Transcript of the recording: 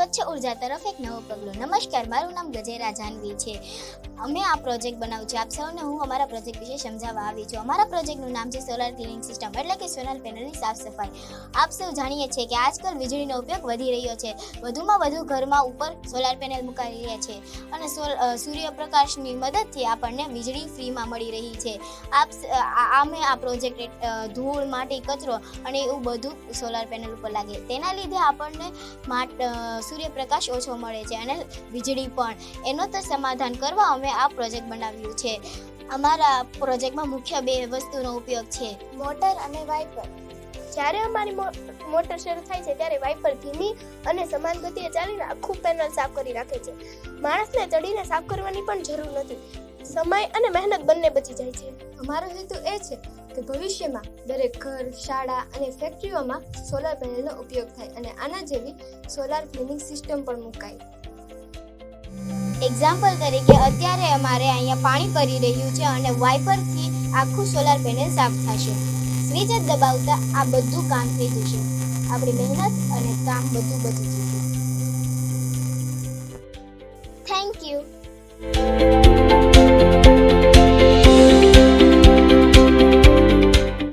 સ્વચ્છ ઉર્જા તરફ એક નવો પગલો। નમસ્કાર, મારું નામ ગજેરા જાનવી છે। અમે આ પ્રોજેક્ટ બનાવ્યું છે। આપ સૌને હું અમારા પ્રોજેક્ટ વિશે સમજાવવા આવી છું। અમારા પ્રોજેક્ટનું નામ છે સોલાર ક્લિનિંગ સિસ્ટમ, એટલે કે સોલાર પેનલની સાફ સફાઈ। આપ સૌ જાણીએ છીએ કે આજકાલ વીજળીનો ઉપયોગ વધી રહ્યો છે। વધુમાં વધુ ઘરમાં ઉપર સોલાર પેનલ મુકાઈ રહ્યા છે અને સૂર્યપ્રકાશની મદદથી આપણને વીજળી ફ્રીમાં મળી રહી છે। અમે આ પ્રોજેક્ટ ધૂળ, માટી, કચરો અને એવું બધું સોલાર પેનલ ઉપર લાગે, તેના લીધે આપણને સૂર્યપ્રકાશ ઓછો મળે છે અને વીજળી પણ। એનો તો સમાધાન કરવા અમે આ પ્રોજેક્ટ બનાવ્યું છે। અમારા પ્રોજેક્ટમાં મુખ્ય બે વસ્તુનો ઉપયોગ છે, મોટર અને વાઇપર। જ્યારે અમારી મોટર શરૂ થાય છે ત્યારે વાઇપર ધીમી અને સમાન ગતિએ ચાલીને આખું પેનલ સાફ કરી રાખે છે। માણસને ચડીને સાફ કરવાની પણ જરૂર નથી, સમય અને મહેનત બંને બચી જાય છે। અમારો હેતુ એ છે કે ભવિષ્યમાં દરેક ઘર, શાળા અને ફેક્ટરીઓમાં સોલાર પેનલનો ઉપયોગ થાય અને આના જેવી સોલાર ક્લિનિંગ સિસ્ટમ પણ મુકાય। એક્ઝામ્પલ તરીકે અત્યારે અમારે અહીંયા પાણી પડી રહ્યું છે અને વાઇપરથી આખું સોલાર પેનલ સાફ થશે। સ્વિચ જ દબાવતા આ બધું કામ થઈ જશે। આપણી મહેનત અને કામ બધું બચી જશે। Thank you.